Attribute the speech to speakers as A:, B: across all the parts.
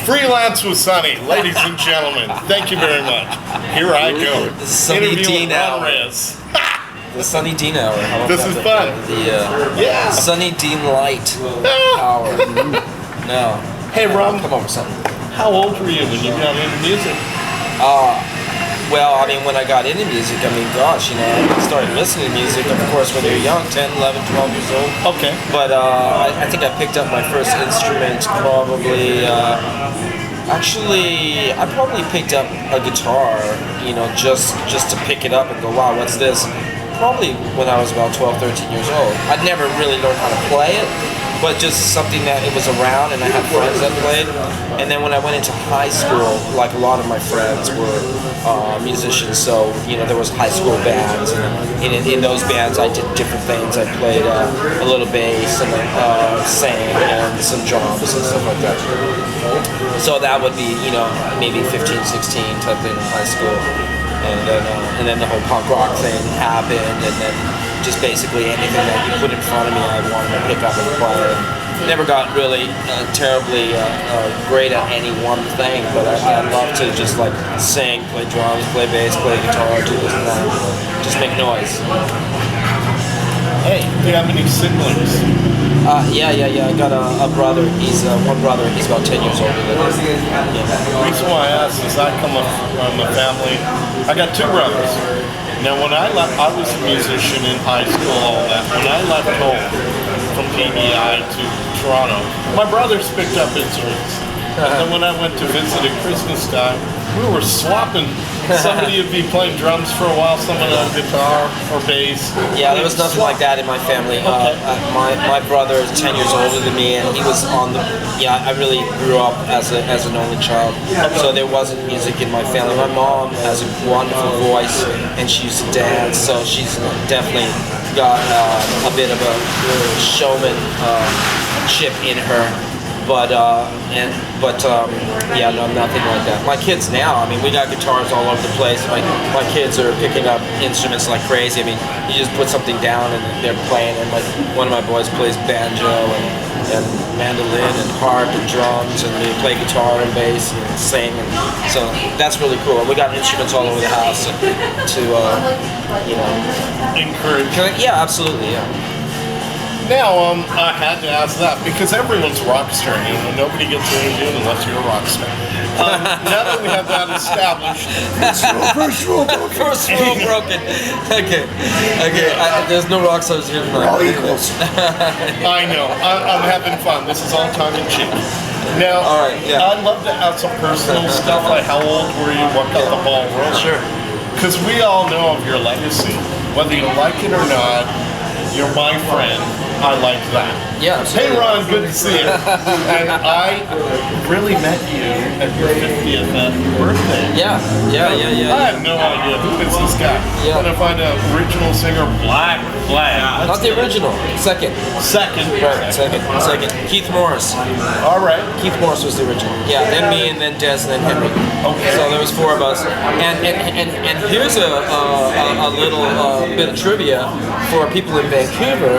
A: Freelance with Sonny, ladies and gentlemen. Thank you very much. Here I go.
B: This is Sonny Dean hour.
A: Reyes.
B: The Sonny Dean hour. How about
A: This
B: that?
A: is fun.
B: Yeah. Sonny Dean Light hour. No.
A: Hey, Ron.
B: Come on with something.
A: How old were you when you got into music?
B: Well, I mean, when I got into music, I mean, gosh, I started listening to music, of course, when you're young, 10, 11, 12 years old.
A: Okay.
B: But I think I picked up my first instrument probably, actually, I probably picked up a guitar, just to pick it up and go, wow, what's this? Probably when I was about 12, 13 years old. I'd never really learned how to play it, but just something that it was around, and I had friends that played. And then when I went into high school, like a lot of my friends were musicians, so there was high school bands, and in those bands I did different things. I played a little bass and sang and some drums and stuff like that. So that would be maybe 15, 16 type thing in high school. And then the whole punk rock thing happened, and then just basically anything that you put in front of me, I wanted to pick up and play. Never got really terribly great at any one thing, but I love to just like sing, play drums, play bass, play guitar, do this and that, just make noise.
A: Hey, do you have any siblings?
B: Yeah. I got a brother. He's one brother. He's about 10 years older than me. Yeah.
A: The reason why I asked is I come from a family. I got two brothers. Now, when I was a musician in high school, all that. When I left home from PEI to Toronto, my brothers picked up instruments. And then when I went to visit at Christmas time, we were swapping. Somebody would be playing drums for a while, someone on guitar or bass.
B: Yeah, there was nothing like that in my family. My brother is 10 years older than me, and he was on the. Yeah, I really grew up as an only child, so there wasn't music in my family. My mom has a wonderful voice, and she used to dance, so she's definitely got a bit of a showman chip in her. But yeah, no, nothing like that. My kids now, I mean, we got guitars all over the place. My kids are picking up instruments like crazy. I mean, you just put something down and they're playing. And like one of my boys plays banjo and mandolin and harp and drums, and they play guitar and bass and sing. And so that's really cool. We got instruments all over the house to
A: encourage.
B: Yeah, absolutely. Yeah.
A: Now, I had to ask that because everyone's rock star. Nobody gets interviewed unless you're a rock star. Now that we have that established,
B: First rule broken. Okay. There's no rock stars here tonight.
C: All equals.
A: I know. I'm having fun. This is all tongue in cheek. Now,
B: all right, yeah.
A: I'd love to ask some personal stuff, like how old were you, what got the ball rolling?
B: Sure.
A: Because we all know of your legacy. Whether you like it or not, you're my friend. I like that.
B: Yeah.
A: Hey, Ron, good to see you. And I really met you at your 50th birthday.
B: Yeah.
A: I have no idea who is this guy.
B: Yeah.
A: I'm gonna find an original singer, Black Flag.
B: Not the original. Second. Right. Second. Keith Morris.
A: All right.
B: Keith Morris was the original. Yeah. Then me, and then Des, and then Henry.
A: Okay.
B: So there was four of us. And here's a little bit of trivia for people in Vancouver.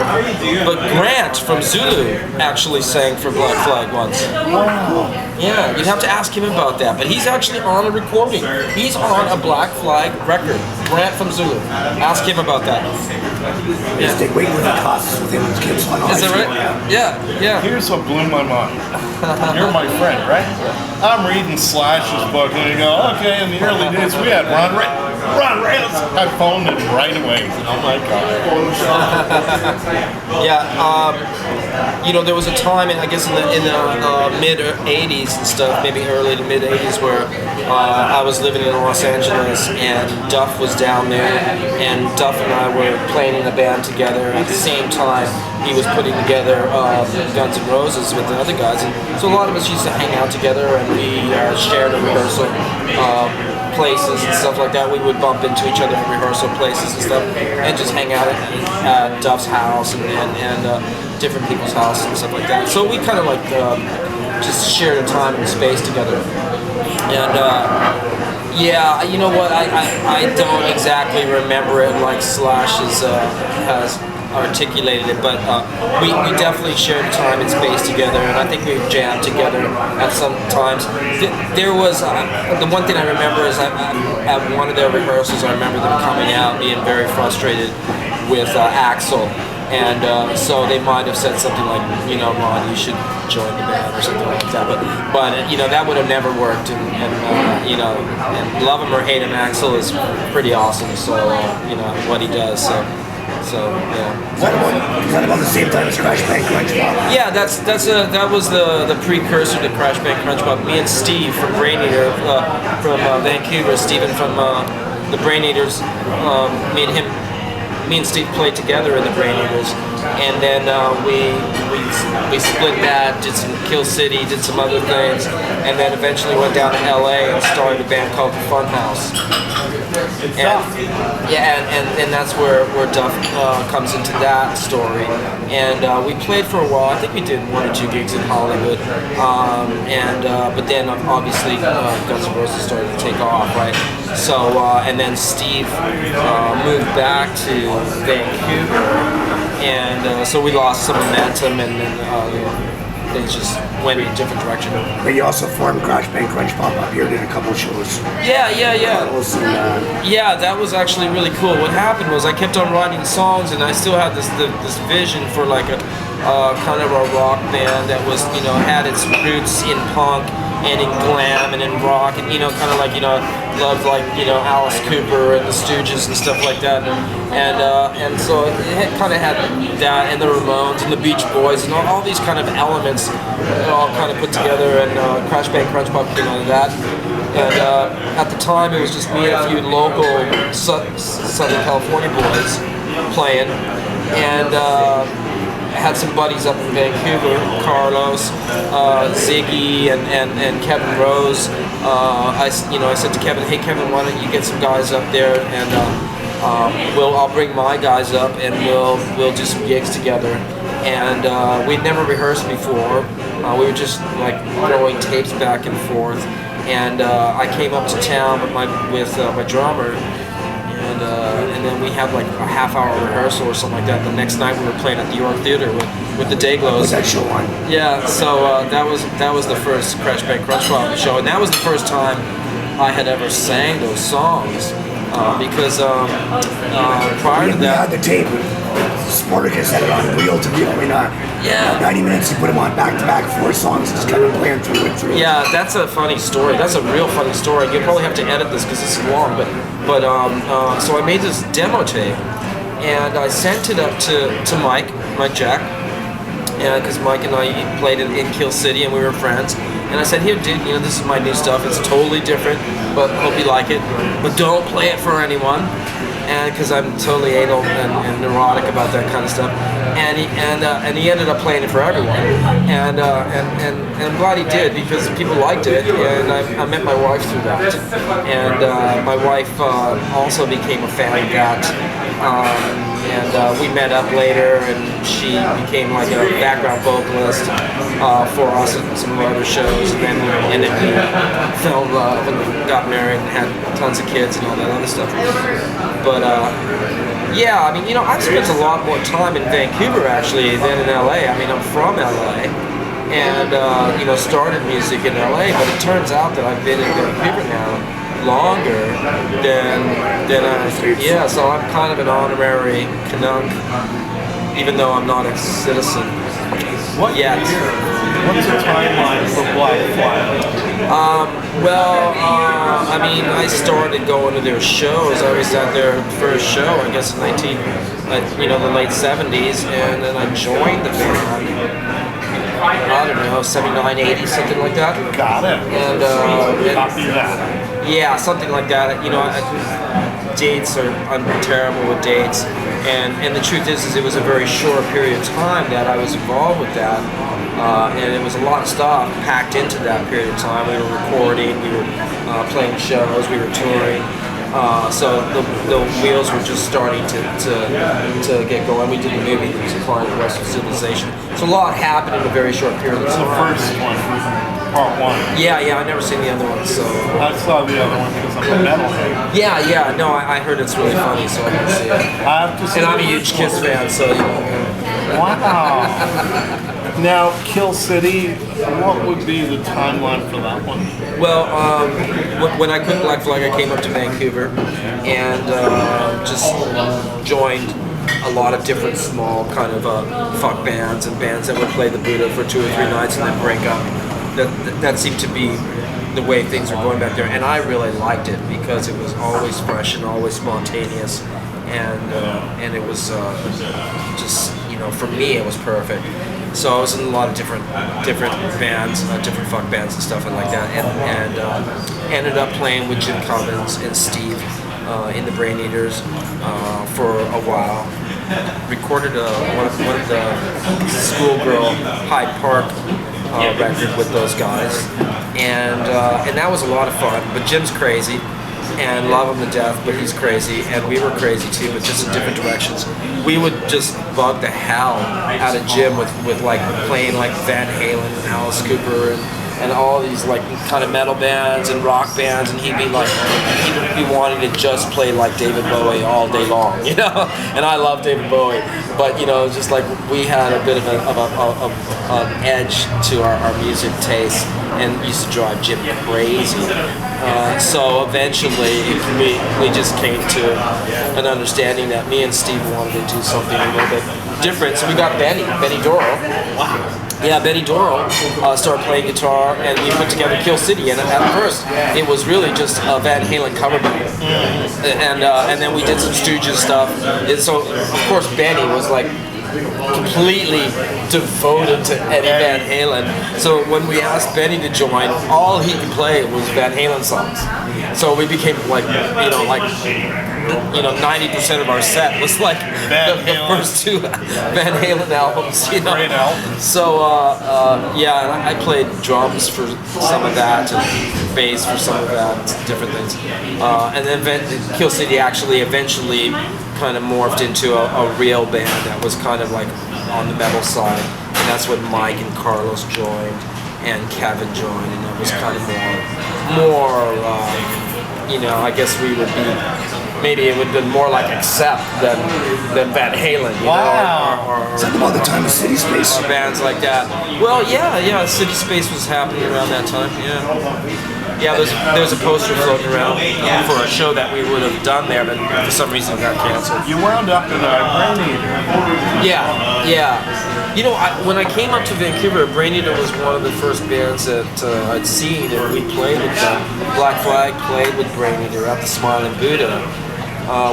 B: But Grant from Zulu actually sang for Black Flag once.
A: Wow.
B: Yeah, you'd have to ask him about that. But he's actually on a recording. He's on a Black Flag record. Grant from Zulu. Ask him about that.
C: Yeah. They wait with the costs with him and his kids on
B: Is that right? Yeah.
A: Here's what blew my mind. You're my friend, right? I'm reading Slash's book, and you go, okay, in the early days we had Ron Reyes. I phoned him right away. Oh my God.
B: Yeah, there was a time, I guess in the mid '80s and stuff, maybe early to mid '80s, where I was living in Los Angeles, and Duff was down there, and Duff and I were playing in a band together. At the same time, he was putting together Guns N' Roses with the other guys, and so a lot of us used to hang out together, and we shared a rehearsal places and stuff like that. We would bump into each other at rehearsal places and stuff, and just hang out at Duff's house and different people's houses and stuff like that. So we kind of like just shared a time and space together. And yeah, you know what? I don't exactly remember it like Slash has articulated it, but we definitely shared time and space together, and I think we've jammed together at some times. There was the one thing I remember is at one of their rehearsals, I remember them coming out being very frustrated with Axl. And so they might have said something like, you know, Ron, you should join the band or something like that. But you know, that would have never worked. And you know, and love him or hate him, Axl is pretty awesome. So you know what he does. So yeah.
C: Is that about the same time as Crash Bang Crunch Pop?
B: Yeah, that was the precursor to Crash Bang Crunch Pop. Me and Steve from Brain Eater from Vancouver, Steven from the Brain Eaters, me and Steve played together in the Brain Eaters, and then we split that, did some Kill City, did some other things, and then eventually went down to LA and started a band called the Funhouse. And that's where Duff comes into that story. And we played for a while. I think we did 1 or 2 gigs in Hollywood. But then obviously Guns N' Roses started to take off, right? So and then Steve moved back to Vancouver, and so we lost some momentum, and then things just went in a different direction.
C: But you also formed Crash Bang Crunch Pop up here, did a couple shows.
B: Yeah.
C: And,
B: Yeah, that was actually really cool. What happened was I kept on writing songs, and I still had this vision for like a kind of a rock band that was, you know, had its roots in punk and in glam and in rock, and, you know, kind of like, you know, loved like, you know, Alice Cooper and the Stooges and stuff like that, and so it kind of had that, and the Ramones and the Beach Boys and all these kind of elements all kind of put together, and Crash Bang Crunch Pop came out of that. And at the time, it was just me and a few local Southern California boys playing, and had some buddies up in Vancouver, Carlos, Ziggy, and Kevin Rose. I said to Kevin, hey Kevin, why don't you get some guys up there, and I'll bring my guys up, and we'll do some gigs together. And we'd never rehearsed before. We were just like throwing tapes back and forth. And I came up to town with my drummer, and then we had like a half-hour rehearsal or something like that. The next night we were playing at the York Theater with the Dayglows.
C: was that show on?
B: Yeah, so that was the first Crash Bang Crunch Pop show, and that was the first time I had ever sang those songs, because prior to
C: We
B: that,
C: had the tape. Spartacus had it on reel to reel. I mean,
B: yeah.
C: 90 minutes, you put them on back-to-back 4 songs, just kind of playing through it.
B: Yeah, that's a funny story. That's a real funny story. You'll probably have to edit this because this is long. But so I made this demo tape, and I sent it up to Mike Jack, because Mike and I played in Kill City, and we were friends. And I said, here, dude, you know, this is my new stuff. It's totally different, but hope you like it. But don't play it for anyone. And because I'm totally anal and neurotic about that kind of stuff, and he ended up playing it for everyone, and I'm glad he did, because people liked it, and I met my wife through that, and my wife also became a fan of that, and we met up later, and she became like a background vocalist for us at some other shows, and then we fell in love and got married and had tons of kids and all that other stuff. But yeah, I mean, you know, I've spent a lot more time in Vancouver actually than in LA. I mean, I'm from LA, and you know, started music in LA. But it turns out that I've been in Vancouver now longer than yeah. So I'm kind of an honorary Canuck, even though I'm not a citizen.
A: What year? What's the timeline for Black Flag?
B: I mean, I started going to their shows. I was at their first show, I guess, in the late 70s, and then I joined the band. I don't know, 79, 80, something like that.
A: Got it.
B: And
A: Copy that.
B: yeah, something like that. You know, dates I'm terrible with dates, and the truth is it was a very short period of time that I was involved with that, and it was a lot of stuff packed into that period of time. We were recording, we were playing shows, we were touring, So the wheels were just starting to get going. We did the movie, The Decline of the Western Civilization. So a lot happened in a very short period of
A: The
B: time.
A: first one, part one.
B: Yeah, I've never seen the other one, so...
A: I saw the other one because I'm a metalhead.
B: Yeah, no, I heard it's really funny, so I didn't see it.
A: I have to see
B: And I'm a
A: the
B: huge
A: first
B: Kiss
A: one.
B: fan, so, you know...
A: Wow. Now, Kill City, what would be the timeline for that one?
B: Well, when I quit Black Flag, I came up to Vancouver and just joined a lot of different small kind of fuck bands and bands that would play the Buddha for 2 or 3 nights and then break up. That seemed to be the way things were going back there, and I really liked it because it was always fresh and always spontaneous, and it was just, you know, for me it was perfect. So I was in a lot of different bands, different fuck bands and stuff like that, and ended up playing with Jim Cummins and Steve in the Brain Eaters for a while. Recorded one of the Schoolgirl Hyde Park record with those guys, and that was a lot of fun. But Jim's crazy, and love him to death, but he's crazy, and we were crazy too, but just in different directions. We would just bug the hell out of Jim with like playing like Van Halen and Alice Cooper and all these like kind of metal bands and rock bands, and he'd be like, he'd be wanting to just play like David Bowie all day long, you know. And I love David Bowie, but you know, just like we had a bit of an edge to our music taste, and used to drive Jim crazy. So eventually, we just came to an understanding that me and Steve wanted to do something a little bit different. So we got Benny Doro. Wow. Yeah, Benny Doro started playing guitar, and we put together Kill City. And at first, it was really just a Van Halen cover band, and then we did some Stooges stuff. And so, of course, Benny was like completely devoted to Eddie Van Halen. So when we asked Benny to join, all he could play was Van Halen songs. So we became like, 90% of our set was like the first 2 Van Halen albums, you know.
A: Great albums.
B: So and I played drums for some of that and bass for some of that, different things. And then Kill City actually eventually kind of morphed into a real band that was kind of like on the metal side, and that's when Mike and Carlos joined and Kevin joined, and it was kind of more I guess we would be, maybe it would have been more like Accept than Van Halen, you know, or
C: Is that about the time of City Space?
B: or bands like that. Well, yeah, City Space was happening around that time, Yeah, there's a poster floating around for a show that we would have done there, but for some reason it got canceled.
A: You wound up in a Brain Eater.
B: Yeah. You know, when I came up to Vancouver, Brain Eater was one of the first bands that I'd seen, and we played with them. Black Flag played with Brain Eater at the Smiling Buddha,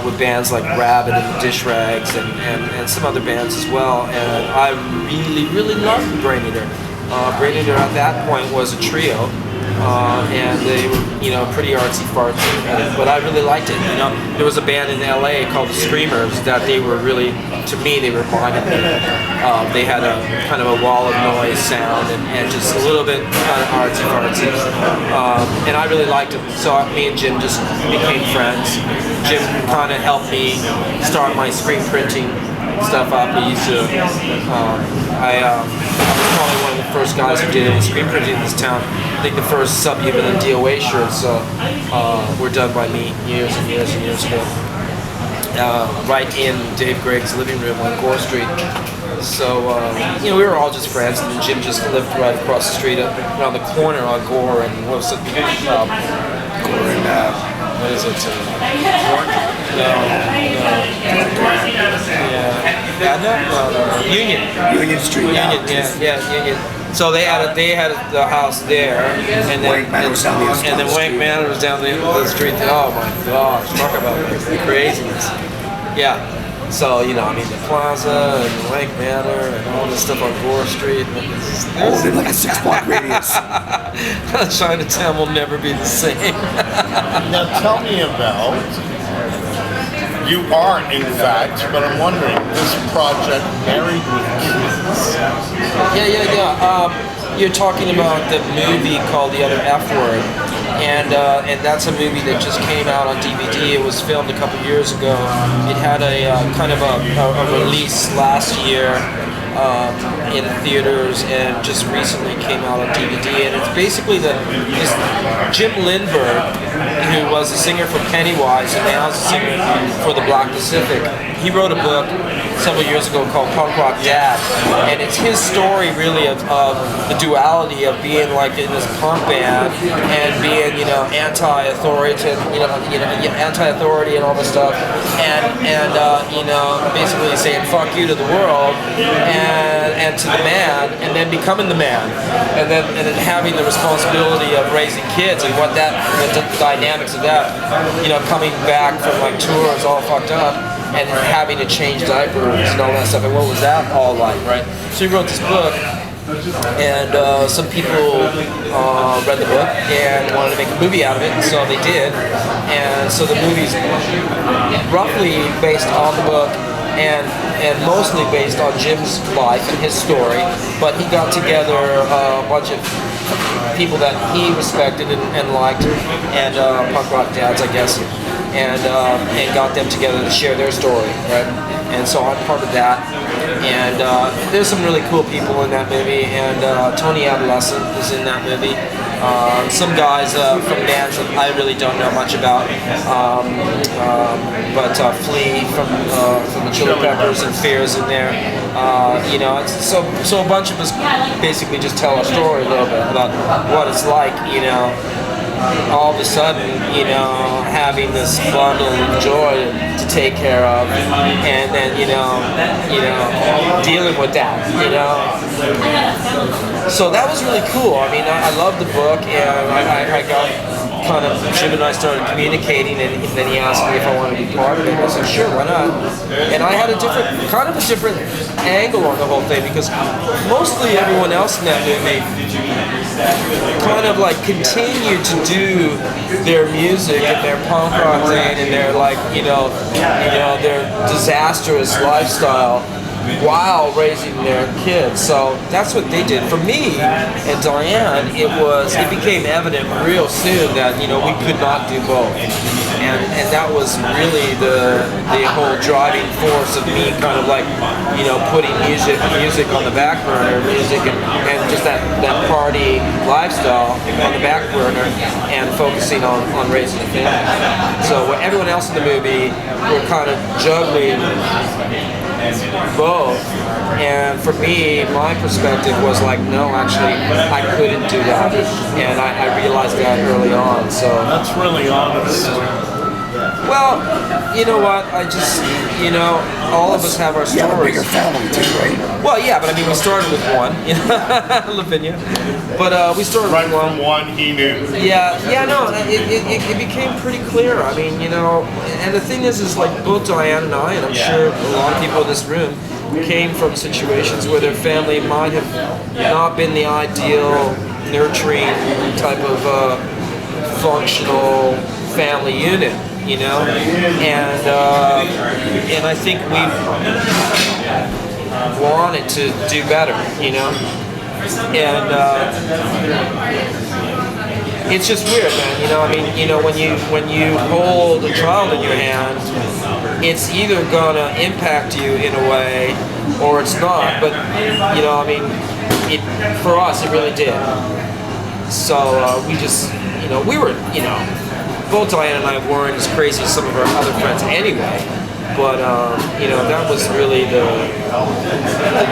B: with bands like Rabbit and the Dish Rags and some other bands as well. And I really loved Brain Eater. Brain Eater at that point was a trio. And they were, pretty artsy-fartsy, but I really liked it. There was a band in LA called the Screamers that they were really, to me, they reminded me. They had a kind of a wall of noise sound and just a little bit kind of artsy-fartsy, and I really liked it. So me and Jim just became friends. Jim kind of helped me start my screen printing stuff up. We used to, I was probably one of the first guys who did any screen printing in this town. I think the first Subhuman and DOA shirts were done by me years and years ago. Right in Dave Gregg's living room on Gore Street. So, we were all just friends, and Jim just lived right across the street, around the corner on Gore, and what was it? Gore and, what is it?
C: Union Street.
B: Union. So they had the house there, and then
C: Wank Manor was down the
B: and then Wank Manor was down the street. Oh my gosh, talk about the craziness. Yeah. So the Plaza and Wank Manor and all this stuff on Gore Street.
C: All within like a 6-block radius.
B: Chinatown will never be the same.
A: Now tell me about, you are in fact, but I'm wondering, this project Married with Kids.
B: Yeah. you're talking about the movie called The Other F Word, and that's a movie that just came out on DVD. It was filmed a couple years ago. It had a kind of a release last year in theaters, and just recently came out on DVD. And it's basically this Jim Lindbergh, who was a singer for Pennywise and now is a singer for the Black Pacific. He wrote a book several years ago called Punk Rock Dad, and it's his story really of the duality of being like in this punk band and being, you know, anti-authoritative, anti-authority and all this stuff, and you know, basically saying fuck you to the world and to the man, and then becoming the man, and then having the responsibility of raising kids and what that, the dynamics of that, you know, coming back from like tours all fucked up and having to change diapers and all that stuff, and what was that all like, right? So he wrote this book, and some people read the book and wanted to make a movie out of it, and so they did. And so the movie's roughly based on the book, and mostly based on Jim's life and his story, but he got together a bunch of people that he respected and liked, and punk rock dads, I guess, and got them together to share their story, right? And so I'm part of that, and there's some really cool people in that movie, and Tony Adolescent is in that movie. Some guys from bands that I really don't know much about, but Flea from the Chili Peppers and Fear's in there. You know, so a bunch of us basically just tell our story a little bit about what it's like, you know, all of a sudden, you know, having this bundle of joy to take care of, and then, you know, dealing with that, you know. So that was really cool. I mean, I loved the book, and I got kind of, Jim and I started communicating, and then he asked me if I wanted to be part of it. I said, sure, why not? And I had a different angle on the whole thing, because mostly everyone else in that movie kind of like continued to do their music and their punk rock thing and their like, you know, their disastrous lifestyle while raising their kids. So that's what they did. For me and Diane, it became evident real soon that, you know, we could not do both. And that was really the whole driving force of me kind of like, you know, putting music on the back burner, music and just that party lifestyle on the back burner, and focusing on raising a family. So everyone else in the movie were kind of juggling both, and for me, my perspective was like, no, actually, I couldn't do that, and I realized that early on. So
A: that's really honest.
B: Well, you know what? I just, you know, all of us have our stories.
C: You have a bigger family too, right?
B: Well, yeah, but I mean, we started with one, you know, Lavinia. But we started
A: right
B: with one.
A: From one, he knew.
B: Yeah, no, it became pretty clear. I mean, you know, and the thing is like both Diane and I, and I'm sure a lot of people in this room, came from situations where their family might have not been the ideal, nurturing type of functional family unit. You know, and I think we wanted to do better, you know, and it's just weird, man. You know, I mean, you know, when you hold a child in your hand, it's either gonna impact you in a way or it's not. But you know, I mean, for us, it really did. So we just, you know, we were, you know. Both Diane and I weren't as crazy as some of our other friends anyway, but you know, that was really the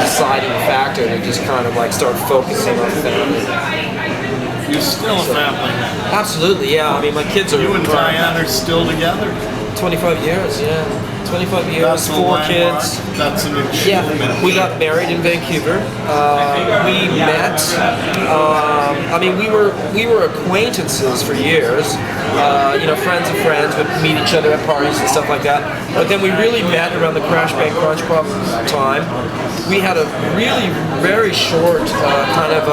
B: deciding factor to just kind of like start focusing on family.
A: You're still a family man.
B: Absolutely, yeah. I mean, my kids are.
A: You and Diane are still together?
B: 25 years, yeah. 25 years,
A: That's
B: 4 kids.
A: That's an achievement.
B: Yeah, we got married in Vancouver. We met. I mean, we were acquaintances for years. You know, friends of friends would meet each other at parties and stuff like that. But then we really met around the Crash Bang Crunch Pop time. We had a really very short kind of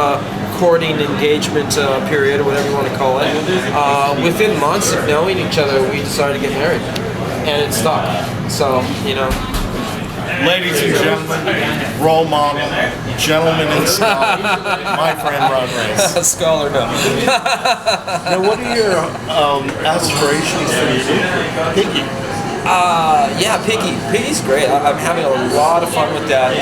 B: courting engagement period, or whatever you want to call it. Within months of knowing each other, we decided to get married, and it stuck. So, you know.
A: Ladies and gentlemen, role model, gentleman in scholar, my friend Ron Reyes.
B: Scholar, no.
A: Now, what are your aspirations for your new Piggy?
B: Yeah, Piggy's great. I'm having a lot of fun with that.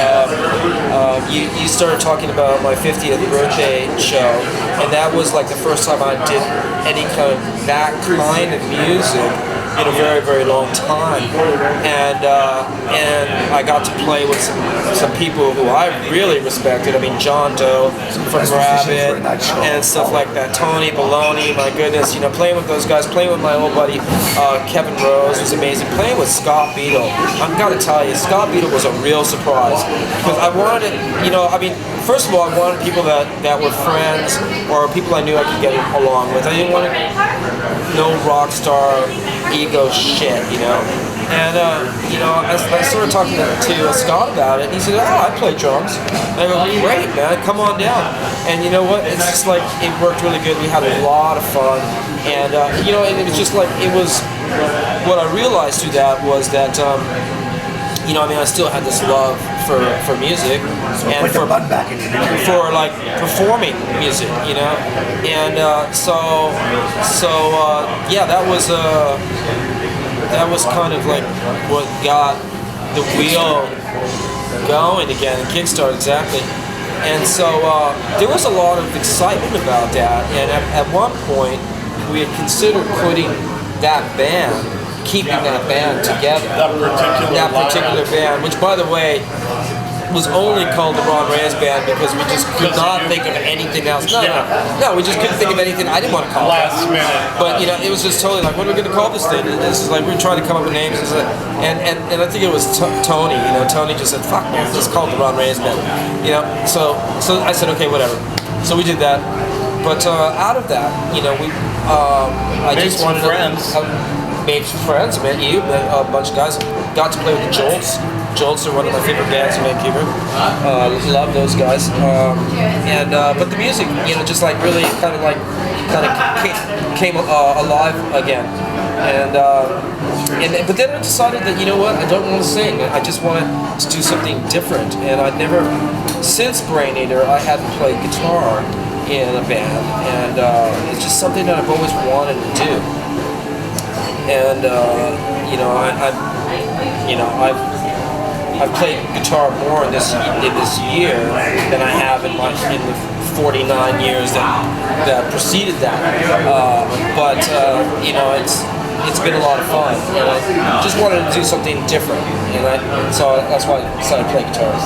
B: You started talking about my 50th birthday show, and that was like the first time I did any kind of that kind of music in a very, very long time, and I got to play with some people who I really respected. I mean, John Doe from Rabbit and stuff like that. Tony Baloney, my goodness, playing with those guys, playing with my old buddy Kevin Rose was amazing. Playing with Scott Beadle, I've got to tell you, Scott Beadle was a real surprise because I wanted, first of all, I wanted people that were friends or people I knew I could get along with. I didn't want no rock star ego shit, And, I started talking to Scott about it, and he said, oh, I play drums. And I go, great, man, come on down. And you know what? It's just like, it worked really good. We had a lot of fun. And, and it was just like, what I realized through that was that, I still had this love for music and for like performing music, and yeah, that was kind of like what got the wheel going again, kickstart exactly. And so there was a lot of excitement about that, and at one point we had considered putting that band, keeping that band together. That particular band, which by the way was only called the Ron Reyes Band because we just could not think of anything else. No, we just couldn't think of anything. I didn't want to call it.
A: Last minute.
B: But it was just totally like, what are we going to call this thing? This is like we were trying to come up with names, and I think it was Tony. Tony just said, "Fuck, man, let's call it the Ron Reyes Band." So I said, okay, whatever. So we did that. But out of that, I
A: made
B: just
A: some
B: wanted
A: friends.
B: Made some friends, met you, met a bunch of guys. Got to play with the Jolts. Jolts are one of my favorite bands in Vancouver. Love those guys. But the music, just like really kind of came alive again. But then I decided that, I don't want to sing. I just wanted to do something different. And I'd never, since Brain Eater, I hadn't played guitar in a band, and it's just something that I've always wanted to do. And I've played guitar more in this year than I have in the 49 years that preceded that. It's been a lot of fun, and I just wanted to do something different, so that's why I decided to play guitar.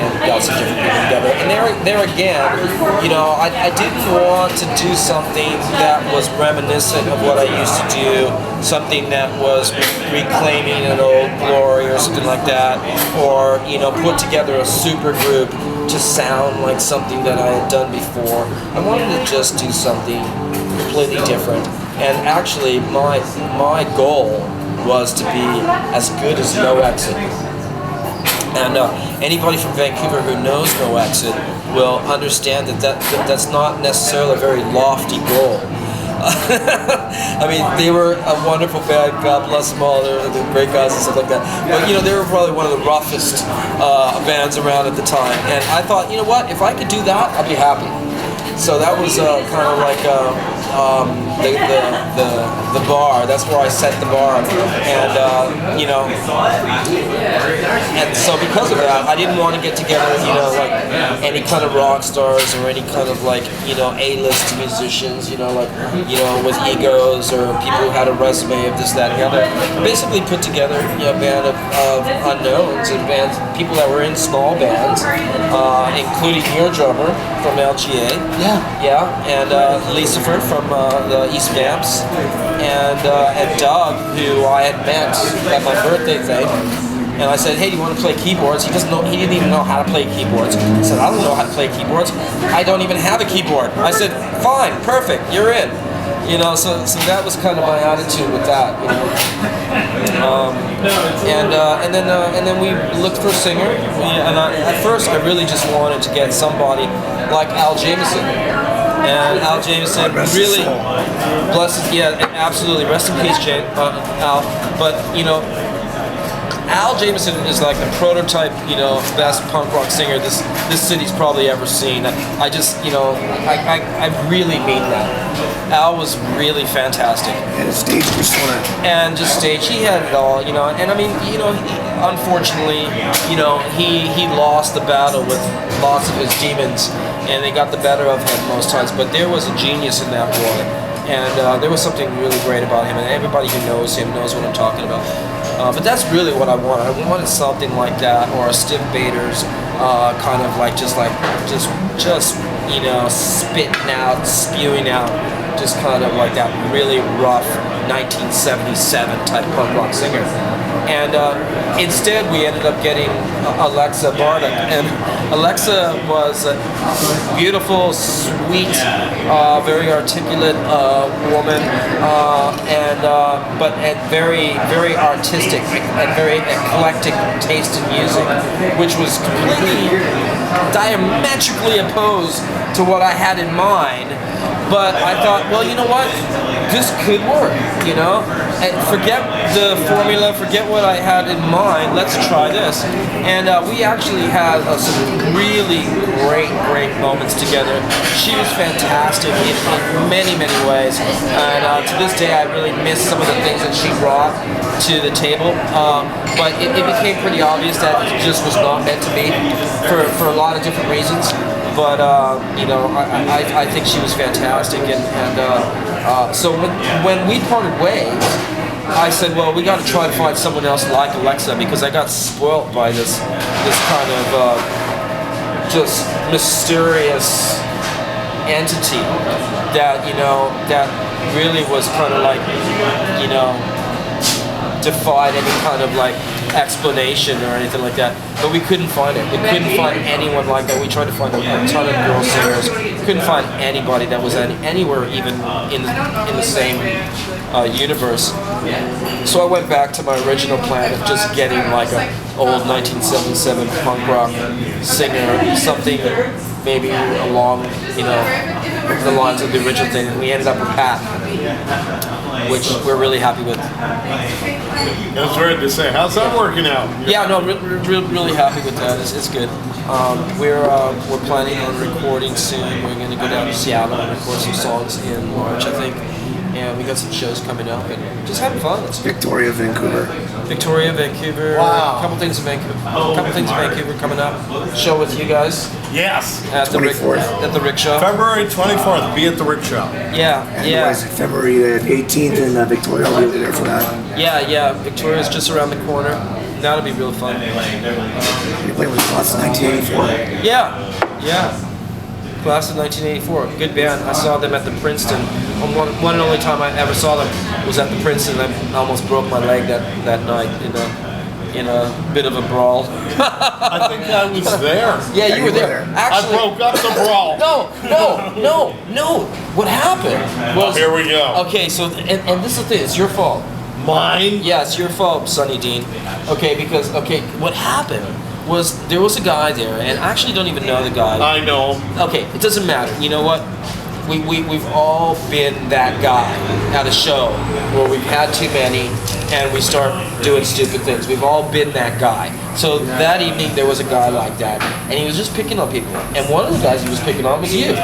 B: And got some different people together. And there again, I didn't want to do something that was reminiscent of what I used to do, something that was reclaiming an old glory or something like that, or put together a super group to sound like something that I had done before. I wanted to just do something completely different. And actually, my goal was to be as good as No Exit. And anybody from Vancouver who knows No Exit will understand that's not necessarily a very lofty goal. I mean, they were a wonderful band, God bless them all, they're great guys and stuff like that. But they were probably one of the roughest bands around at the time. And I thought, what, if I could do that, I'd be happy. So that was kind of like the bar. That's where I set the bar, and and so because of that, I didn't want to get together, like any kind of rock stars or any kind of like A-list musicians, with egos or people who had a resume of this, that, and the other. I basically put together a band of unknowns and people that were in small bands, including your drummer from LGA. Yeah, and Lucifer from the East Vamps, and Doug, who I had met at my birthday thing. And I said, hey, do you want to play keyboards? He didn't even know how to play keyboards. He said, I don't know how to play keyboards. I don't even have a keyboard. I said, fine, perfect, you're in. So that was kind of my attitude with that. And then we looked for a singer. At first, I really just wanted to get somebody like Al Jameson. And Al Jameson really, blessed, yeah, absolutely, rest in peace, Al. But Al Jameson is like the prototype, best punk rock singer this city's probably ever seen. I just, I really mean that. Al was really fantastic.
C: And his stage persona.
B: And just stage, he had it all, and I mean, unfortunately, he lost the battle with lots of his demons, and they got the better of him most times, but there was a genius in that boy. And there was something really great about him, and everybody who knows him knows what I'm talking about. But that's really what I wanted. I wanted something like that, or a Stiff Bader's kind of like just spitting out, spewing out, just kind of like that really rough 1977 type punk rock singer. And instead, we ended up getting Alexa Bartok, and Alexa was a beautiful, sweet, very articulate woman, but very, very artistic and very eclectic taste in music, which was completely diametrically opposed to what I had in mind. But I thought, well, you know what? This could work, And forget the formula, forget what I had in mind. Let's try this. And we actually had some really great moments together. She was fantastic in many, many ways. And to this day, I really miss some of the things that she brought to the table. But it became pretty obvious that it just was not meant to be for a lot of different reasons. But I think she was fantastic, and so when we parted ways, I said, well, we got to try to find someone else like Alexa, because I got spoilt by this kind of just mysterious entity that that really was kind of like defied any kind of like explanation or anything like that, but we couldn't find it. We couldn't find anyone like that. We tried to find a ton of girl singers. Couldn't find anybody that was anywhere even in the same universe. So I went back to my original plan of just getting like an old 1977 punk rock singer, something maybe along the lines of the original thing, and we ended up with Pat, which we're really happy with.
A: That's right to say. How's that working out?
B: Yeah, no, really happy with that. It's good. We're planning on recording soon. We're going to go down to Seattle and record some songs in March, I think. And we got some shows coming up, and just having fun. It's
C: Victoria, Vancouver.
A: Wow.
B: A couple things in Vancouver coming up. Show with you guys.
A: Yes.
B: At the
C: 24th.
B: At the Rickshaw.
A: February 24th, be at the Rickshaw.
B: Yeah.
C: Otherwise, February 18th in Victoria, I'll be over there for that.
B: Yeah. Victoria's just around the corner. That'll be real fun.
C: You played with Class of 1984.
B: Yeah. Class of 1984, good band. I saw them at the Princeton. One and only time I ever saw them was at the Princeton. I almost broke my leg that night in a bit of a brawl.
A: I think I was there.
B: Yeah, you were there. Actually,
A: I broke up the brawl.
B: No. What happened was...
A: Here we go.
B: Okay, so, and this is the thing, it's your fault.
A: Mine?
B: Yeah, it's your fault, Sonny Dean. What happened was there was a guy there, and I actually don't even know the guy.
A: I know him.
B: Okay, it doesn't matter. You know what? We've all been that guy at a show where we've had too many and we start doing stupid things. We've all been that guy. So that evening there was a guy like that, and he was just picking on people. And one of the guys he was picking on was you.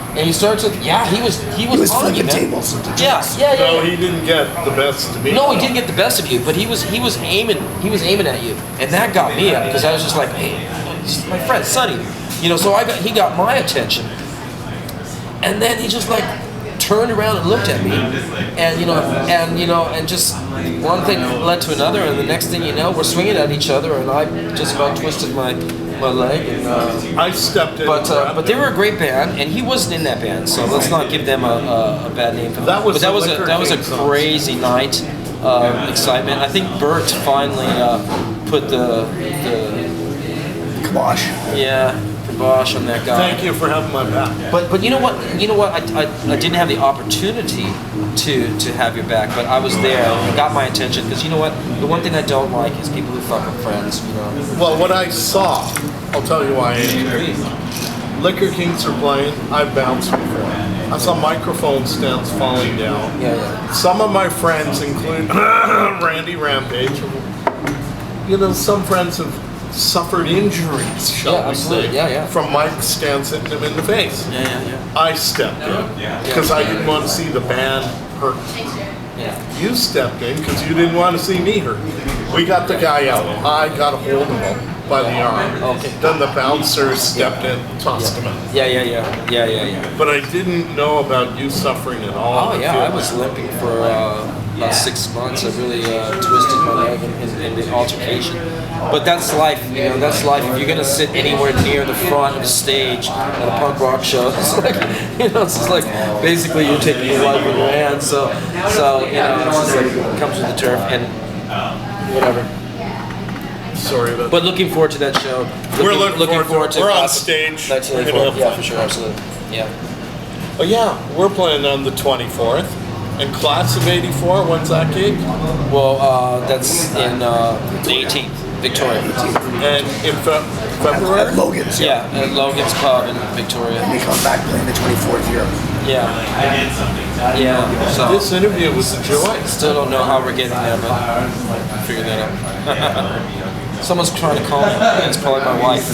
B: And he starts with, he was on you,
C: flipping
B: man.
C: tables into drinks.
B: Yeah.
A: No, he didn't get the best of me.
B: No, he didn't get the best of you, but he was aiming at you, and that got me up because I was just like, hey, this is my friend Sonny, So he got my attention, and then he just like turned around and looked at me, and just one thing led to another, and the next thing you know, we're swinging at each other, and I just about twisted my leg, and
A: I stepped in.
B: but they were a great band, and he wasn't in that band, so let's not give them a bad name for that. But that was a crazy night of excitement. I think Bert finally put the
C: Kibosh.
B: kibosh on that guy.
A: Thank you for having my back.
B: But you know what? I didn't have the opportunity to have your back, but I was there. It got my attention because you know what? The one thing I don't like is people who fuck with friends.
A: Well, what I saw, I'll tell you why I intervened. Liquor Kings are playing. I bounced before. I saw microphone stands falling down.
B: Yeah.
A: Some of my friends, including Randy Rampage, some friends have suffered injuries, shall we say, from mic stands hitting them in the face. I stepped in because I didn't want to see the band hurt. You stepped in because you didn't want to see me hurt. We got the guy out. I got a hold of him by the arm. Then the bouncer stepped in, tossed him out. But I didn't know about you suffering at all.
B: I was limping for about 6 months. I really twisted my leg in the altercation. But that's life, that's life. If you're gonna sit anywhere near the front of the stage at a punk rock show, it's like, it's just like basically you're taking your life in your hands. So it's just like it comes with the turf and whatever.
A: Sorry about that.
B: But looking forward to that show.
A: We're looking forward to
B: it.
A: We're on stage.
B: 1984. Yeah, for sure, absolutely.
A: Oh yeah, we're playing on the 24th. And Class of '84, when's that gig?
B: Well, that's in the 18th, Victoria.
A: And in February?
C: At Logan's.
B: Yeah, at Logan's Pub in Victoria.
C: And they come back playing the 24th here.
B: So
A: This interview was a joy.
B: still don't know how we're getting there, but I'll figure that out. Someone's trying to call me. It's probably my wife.